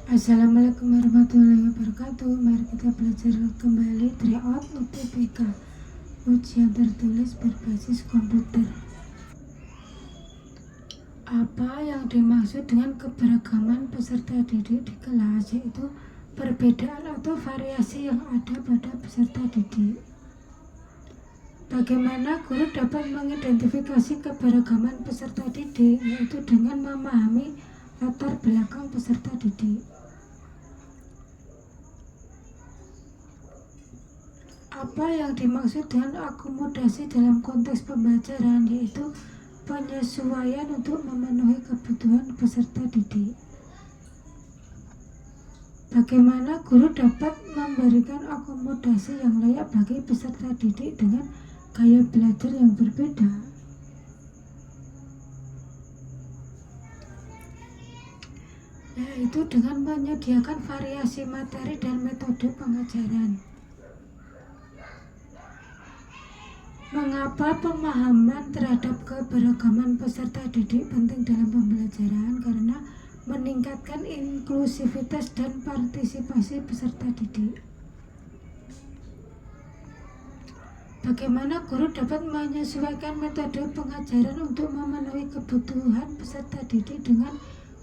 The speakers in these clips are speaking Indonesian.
Assalamualaikum warahmatullahi wabarakatuh. Mari kita belajar kembali tryout UTBK, ujian tertulis berbasis komputer. Apa yang dimaksud dengan keberagaman peserta didik di kelas, yaitu perbedaan atau variasi yang ada pada peserta didik. Bagaimana guru dapat mengidentifikasi keberagaman peserta didik, yaitu dengan memahami latar belakang peserta didik. Apa yang dimaksud dengan akomodasi dalam konteks pembelajaran, yaitu penyesuaian untuk memenuhi kebutuhan peserta didik. Bagaimana guru dapat memberikan akomodasi yang layak bagi peserta didik dengan gaya belajar yang berbeda. Yaitu dengan menyediakan variasi materi dan metode pengajaran. Mengapa pemahaman terhadap keberagaman peserta didik penting dalam pembelajaran? Karena meningkatkan inklusivitas dan partisipasi peserta didik. Bagaimana guru dapat menyesuaikan metode pengajaran untuk memenuhi kebutuhan peserta didik dengan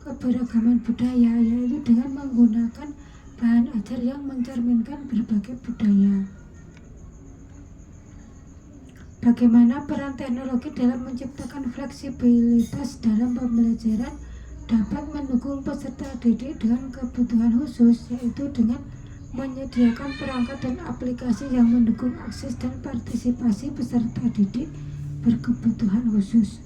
keberagaman budaya, yaitu dengan menggunakan bahan ajar yang mencerminkan berbagai budaya. Bagaimana peran teknologi dalam menciptakan fleksibilitas dalam pembelajaran dapat mendukung peserta didik dengan kebutuhan khusus, yaitu dengan menyediakan perangkat dan aplikasi yang mendukung akses dan partisipasi peserta didik berkebutuhan khusus.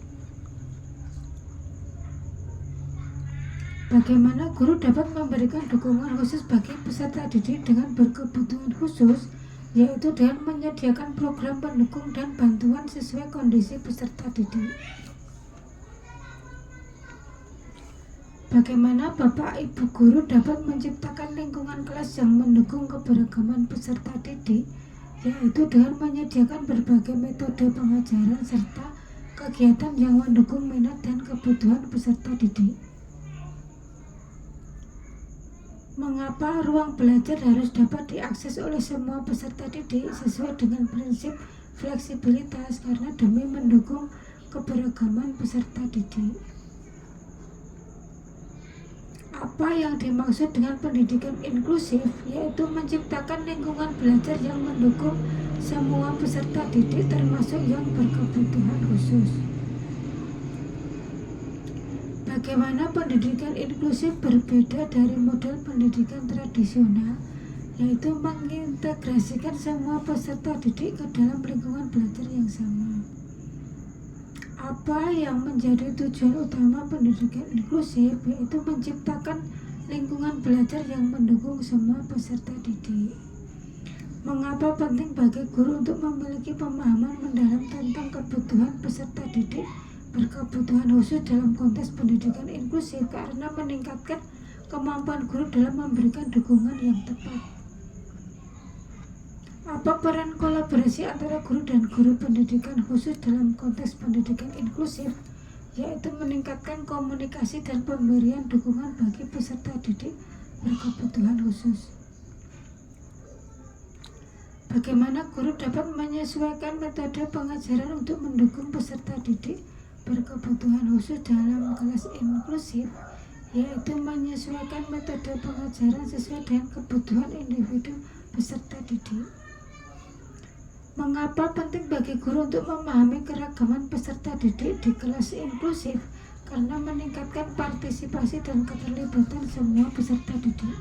Bagaimana guru dapat memberikan dukungan khusus bagi peserta didik dengan berkebutuhan khusus, yaitu dengan menyediakan program pendukung dan bantuan sesuai kondisi peserta didik. Bagaimana Bapak Ibu guru dapat menciptakan lingkungan kelas yang mendukung keberagaman peserta didik, yaitu dengan menyediakan berbagai metode pengajaran serta kegiatan yang mendukung minat dan kebutuhan peserta didik. Mengapa ruang belajar harus dapat diakses oleh semua peserta didik sesuai dengan prinsip fleksibilitas? Karena demi mendukung keberagaman peserta didik. Apa yang dimaksud dengan pendidikan inklusif, yaitu menciptakan lingkungan belajar yang mendukung semua peserta didik termasuk yang berkebutuhan khusus. Bagaimana pendidikan inklusif berbeda dari model pendidikan tradisional, yaitu mengintegrasikan semua peserta didik ke dalam lingkungan belajar yang sama. Apa yang menjadi tujuan utama pendidikan inklusif, yaitu menciptakan lingkungan belajar yang mendukung semua peserta didik. Mengapa penting bagi guru untuk memiliki pemahaman mendalam tentang kebutuhan peserta didik berkebutuhan khusus dalam konteks pendidikan inklusif? Karena meningkatkan kemampuan guru dalam memberikan dukungan yang tepat. Apa peran kolaborasi antara guru dan guru pendidikan khusus dalam konteks pendidikan inklusif, yaitu meningkatkan komunikasi dan pemberian dukungan bagi peserta didik berkebutuhan khusus. Bagaimana guru dapat menyesuaikan metode pengajaran untuk mendukung peserta didik berkebutuhan khusus dalam kelas inklusif, yaitu menyesuaikan metode pengajaran sesuai dengan kebutuhan individu peserta didik. Mengapa penting bagi guru untuk memahami keragaman peserta didik di kelas inklusif? Karena meningkatkan partisipasi dan keterlibatan semua peserta didik.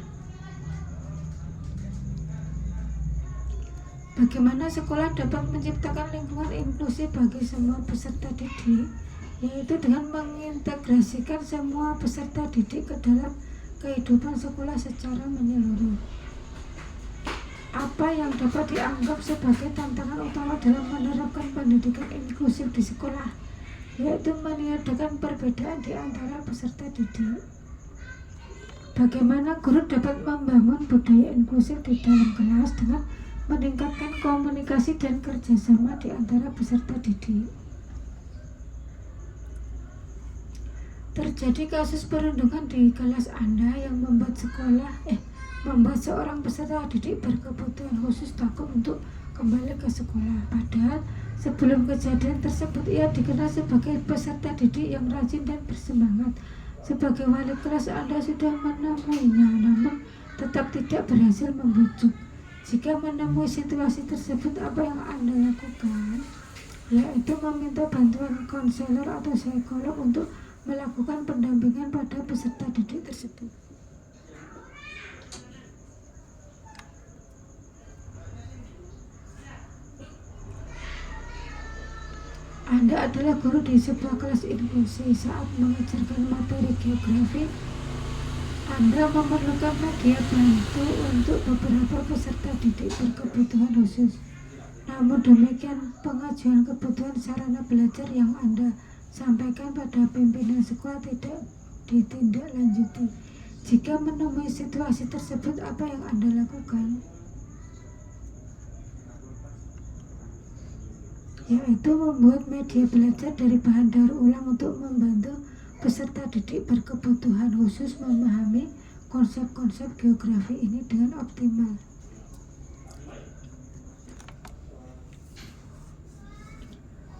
Bagaimana sekolah dapat menciptakan lingkungan inklusif bagi semua peserta didik, yaitu dengan mengintegrasikan semua peserta didik ke dalam kehidupan sekolah secara menyeluruh. Apa yang dapat dianggap sebagai tantangan utama dalam menerapkan pendidikan inklusif di sekolah, yaitu meniadakan perbedaan di antara peserta didik. Bagaimana guru dapat membangun budaya inklusif di dalam kelas dengan meningkatkan komunikasi dan kerjasama di antara peserta didik. Terjadi kasus perundungan di kelas Anda yang membuat seorang peserta didik berkebutuhan khusus takut untuk kembali ke sekolah. Padahal sebelum kejadian tersebut ia dikenal sebagai peserta didik yang rajin dan bersemangat. Sebagai wali kelas Anda sudah menemuinya, namun tetap tidak berhasil membujuk. Jika menemui situasi tersebut, apa yang Anda lakukan? Yaitu meminta bantuan konselor atau psikolog untuk melakukan pendampingan pada peserta didik tersebut. Anda adalah guru di sebuah kelas inklusi. Saat mengajarkan materi geografi, Anda memerlukan media bantu untuk beberapa peserta didik berkebutuhan khusus. Namun demikian, pengajuan kebutuhan sarana belajar yang Anda sampaikan pada pimpinan sekolah tidak ditindaklanjuti. Jika menemui situasi tersebut, apa yang Anda lakukan? Yaitu membuat media belajar dari bahan daur ulang untuk membantu peserta didik berkebutuhan khusus memahami konsep-konsep geografi ini dengan optimal.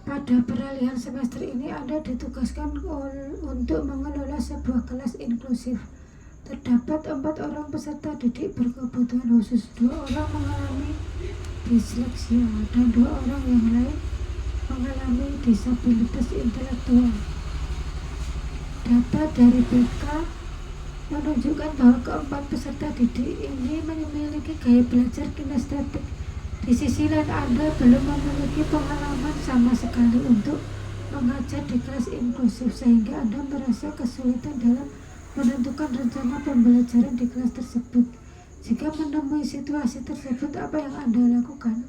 Pada peralihan semester ini Anda ditugaskan untuk mengelola sebuah kelas inklusif. Terdapat 4 orang peserta didik berkebutuhan khusus, 2 orang mengalami disleksia dan 2 orang yang lain mengalami disabilitas intelektual. Data dari BK menunjukkan bahwa keempat peserta didik ini memiliki gaya belajar kinestetik. Di sisi lain, Anda belum memiliki pengalaman sama sekali untuk mengajar di kelas inklusif, sehingga Anda merasa kesulitan dalam menentukan rencana pembelajaran di kelas tersebut. Jika menemui situasi tersebut, apa yang Anda lakukan?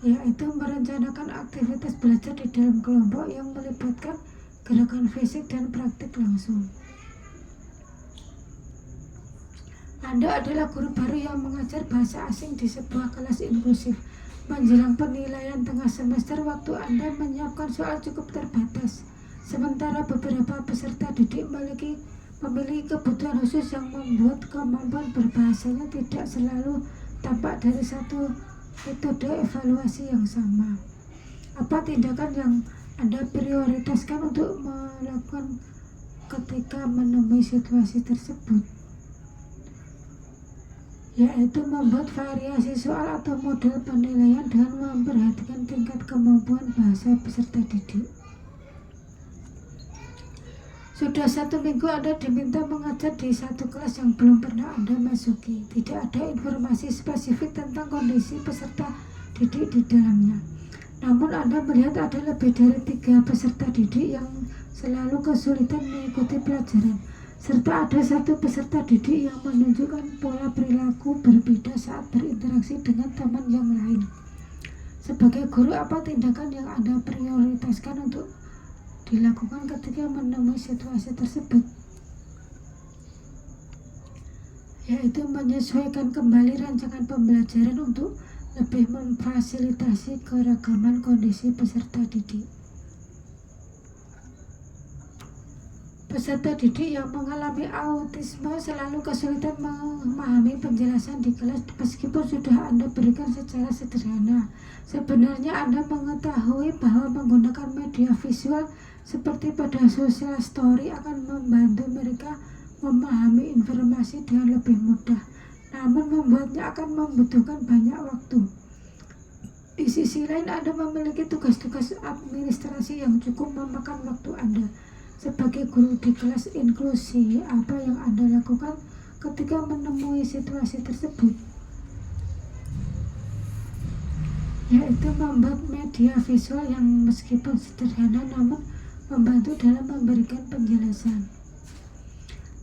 Yaitu merencanakan aktivitas belajar di dalam kelompok yang melibatkan gerakan fisik dan praktik langsung. Anda adalah guru baru yang mengajar bahasa asing di sebuah kelas inklusif. Menjelang penilaian tengah semester, waktu Anda menyiapkan soal cukup terbatas. Sementara beberapa peserta didik memiliki kebutuhan khusus yang membuat kemampuan berbahasanya tidak selalu tampak dari satu metode evaluasi yang sama. Apa tindakan yang Anda prioritaskan untuk melakukan ketika menemui situasi tersebut? Yaitu membuat variasi soal atau model penilaian dengan memperhatikan tingkat kemampuan bahasa peserta didik. Sudah 1 minggu Anda diminta mengajar di satu kelas yang belum pernah Anda masuki. Tidak ada informasi spesifik tentang kondisi peserta didik di dalamnya. Namun Anda melihat ada lebih dari 3 peserta didik yang selalu kesulitan mengikuti pelajaran, serta ada 1 peserta didik yang menunjukkan pola perilaku berbeda saat berinteraksi dengan teman yang lain. Sebagai guru, apa tindakan yang Anda prioritaskan untuk dilakukan ketika menemui situasi tersebut? Yaitu menyesuaikan kembali rancangan pembelajaran untuk lebih memfasilitasi keragaman kondisi peserta didik. Peserta didik yang mengalami autisme selalu kesulitan memahami penjelasan di kelas meskipun sudah Anda berikan secara sederhana. Sebenarnya Anda mengetahui bahwa menggunakan media visual seperti pada social story akan membantu mereka memahami informasi dengan lebih mudah, namun membuatnya akan membutuhkan banyak waktu. Di sisi lain, Anda memiliki tugas-tugas administrasi yang cukup memakan waktu Anda. Sebagai guru di kelas inklusi, apa yang Anda lakukan ketika menemui situasi tersebut? Yaitu membuat media visual yang meskipun sederhana namun membantu dalam memberikan penjelasan.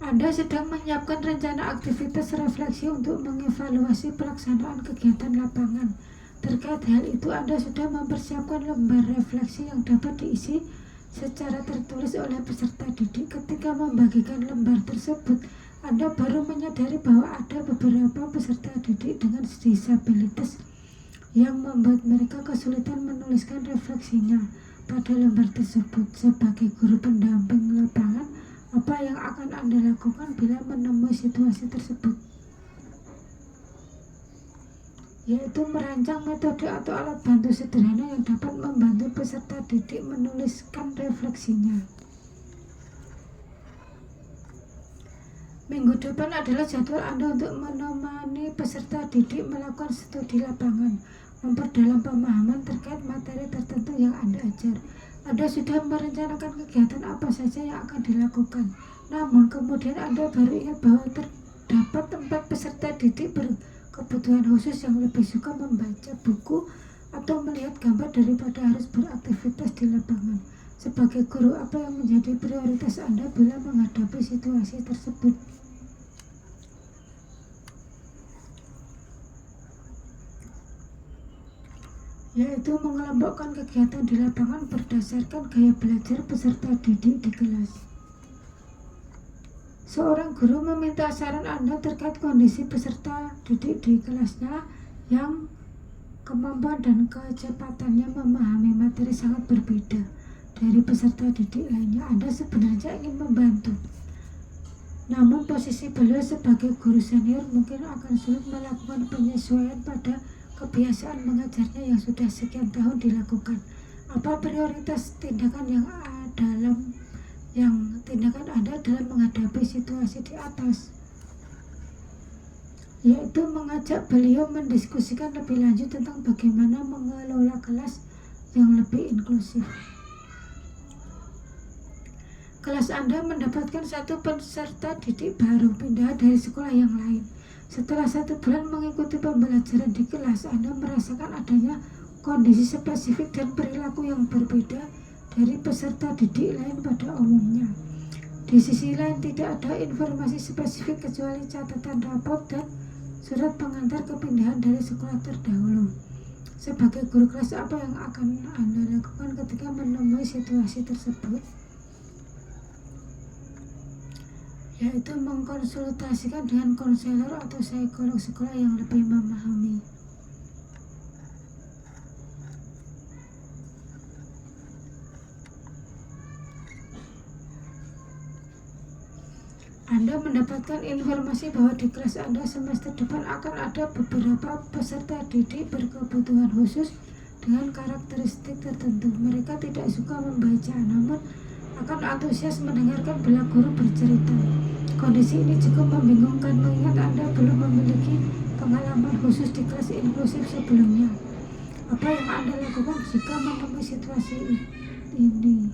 Anda sedang menyiapkan rencana aktivitas refleksi untuk mengevaluasi pelaksanaan kegiatan lapangan. Terkait hal itu, Anda sudah mempersiapkan lembar refleksi yang dapat diisi secara tertulis oleh peserta didik. Ketika membagikan lembar tersebut, Anda baru menyadari bahwa ada beberapa peserta didik dengan disabilitas yang membuat mereka kesulitan menuliskan refleksinya. pada lembar tersebut. Sebagai guru pendamping lapangan, apa yang akan Anda lakukan bila menemui situasi tersebut? Yaitu merancang metode atau alat bantu sederhana yang dapat membantu peserta didik menuliskan refleksinya. Minggu depan adalah jadwal Anda untuk menemani peserta didik melakukan studi lapangan, memperdalam pemahaman terkait materi tertentu yang Anda ajar. Anda sudah merencanakan kegiatan apa saja yang akan dilakukan, namun kemudian Anda baru ingat bahwa terdapat tempat peserta didik berkebutuhan khusus yang lebih suka membaca buku atau melihat gambar daripada harus beraktivitas di lapangan. Sebagai guru, apa yang menjadi prioritas Anda bila menghadapi situasi tersebut? Yaitu mengelompokkan kegiatan di lapangan berdasarkan gaya belajar peserta didik di kelas. Seorang guru meminta saran Anda terkait kondisi peserta didik di kelasnya yang kemampuan dan kecepatannya memahami materi sangat berbeda dari peserta didik lainnya. Anda sebenarnya ingin membantu, namun posisi beliau sebagai guru senior mungkin akan sulit melakukan penyesuaian pada kebiasaan mengajarnya yang sudah sekian tahun dilakukan. Apa prioritas tindakan Anda dalam menghadapi situasi di atas? Yaitu mengajak beliau mendiskusikan lebih lanjut tentang bagaimana mengelola kelas yang lebih inklusif. Kelas Anda mendapatkan satu peserta didik baru pindah dari sekolah yang lain. Setelah 1 bulan mengikuti pembelajaran di kelas, Anda merasakan adanya kondisi spesifik dan perilaku yang berbeda dari peserta didik lain pada umumnya. Di sisi lain, tidak ada informasi spesifik kecuali catatan rapor dan surat pengantar kepindahan dari sekolah terdahulu. Sebagai guru kelas, apa yang akan Anda lakukan ketika menemui situasi tersebut? Yaitu mengkonsultasikan dengan konselor atau psikolog sekolah yang lebih memahami. Anda mendapatkan informasi bahwa di kelas Anda semester depan akan ada beberapa peserta didik berkebutuhan khusus dengan karakteristik tertentu. Mereka tidak suka membaca, namun akan antusias mendengarkan bila guru bercerita. Kondisi ini cukup membingungkan mengingat Anda belum memiliki pengalaman khusus di kelas inklusif sebelumnya. Apa yang Anda lakukan jika menemui situasi ini?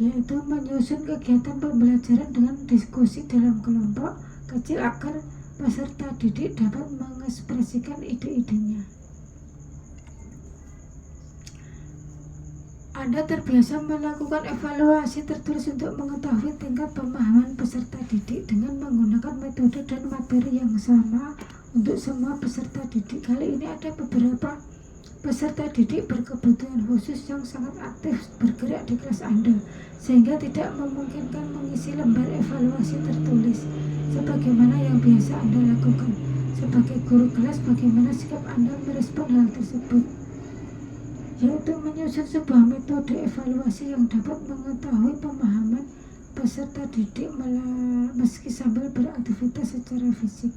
Yaitu menyusun kegiatan pembelajaran dengan diskusi dalam kelompok kecil agar peserta didik dapat mengekspresikan ide-idenya. Anda terbiasa melakukan evaluasi tertulis untuk mengetahui tingkat pemahaman peserta didik dengan menggunakan metode dan materi yang sama untuk semua peserta didik. Kali ini ada beberapa peserta didik berkebutuhan khusus yang sangat aktif bergerak di kelas Anda, sehingga tidak memungkinkan mengisi lembar evaluasi tertulis. Sebagaimana yang biasa Anda lakukan sebagai guru kelas, bagaimana sikap Anda merespon hal tersebut? Yaitu menyusun sebuah metode evaluasi yang dapat mengetahui pemahaman peserta didik meski sambil beraktivitas secara fisik.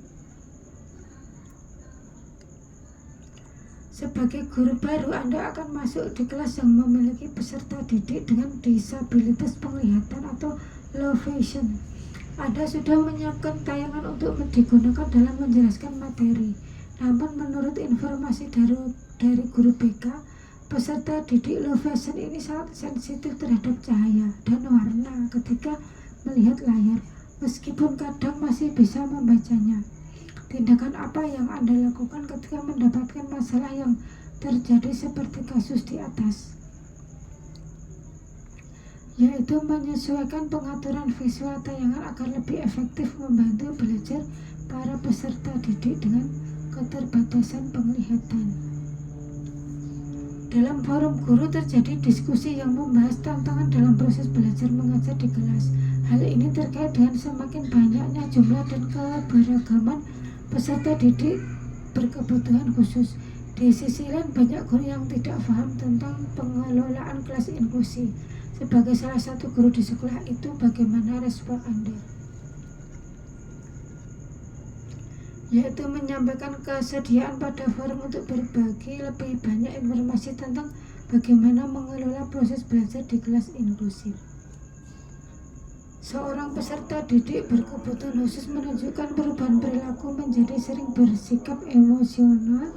Sebagai guru baru, Anda akan masuk di kelas yang memiliki peserta didik dengan disabilitas penglihatan atau low vision. Anda sudah menyiapkan tayangan untuk digunakan dalam menjelaskan materi. Namun menurut informasi dari guru BK, peserta didik low vision ini sangat sensitif terhadap cahaya dan warna ketika melihat layar, meskipun kadang masih bisa membacanya. Tindakan apa yang Anda lakukan ketika mendapatkan masalah yang terjadi seperti kasus di atas? Yaitu menyesuaikan pengaturan visual tayangan agar lebih efektif membantu belajar para peserta didik dengan keterbatasan penglihatan. Dalam forum guru terjadi diskusi yang membahas tantangan dalam proses belajar mengajar di kelas. Hal ini terkait dengan semakin banyaknya jumlah dan keberagaman peserta didik berkebutuhan khusus. Di sisi lain, banyak guru yang tidak paham tentang pengelolaan kelas inklusi. Sebagai salah satu guru di sekolah itu, bagaimana respon Anda? Yaitu menyampaikan kesediaan pada forum untuk berbagi lebih banyak informasi tentang bagaimana mengelola proses belajar di kelas inklusif. Seorang peserta didik berkebutuhan khusus menunjukkan perubahan perilaku menjadi sering bersikap emosional,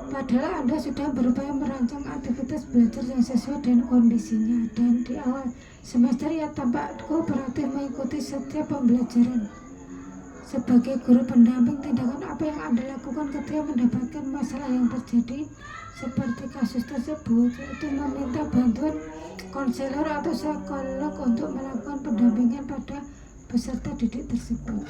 padahal Anda sudah berupaya merancang aktivitas belajar yang sesuai dengan kondisinya, dan di awal semester ia tampak kooperatif mengikuti setiap pembelajaran. Sebagai guru pendamping, tindakan apa yang Anda lakukan ketika mendapatkan masalah yang terjadi seperti kasus tersebut, yaitu meminta bantuan konselor atau psikolog untuk melakukan pendampingan pada peserta didik tersebut.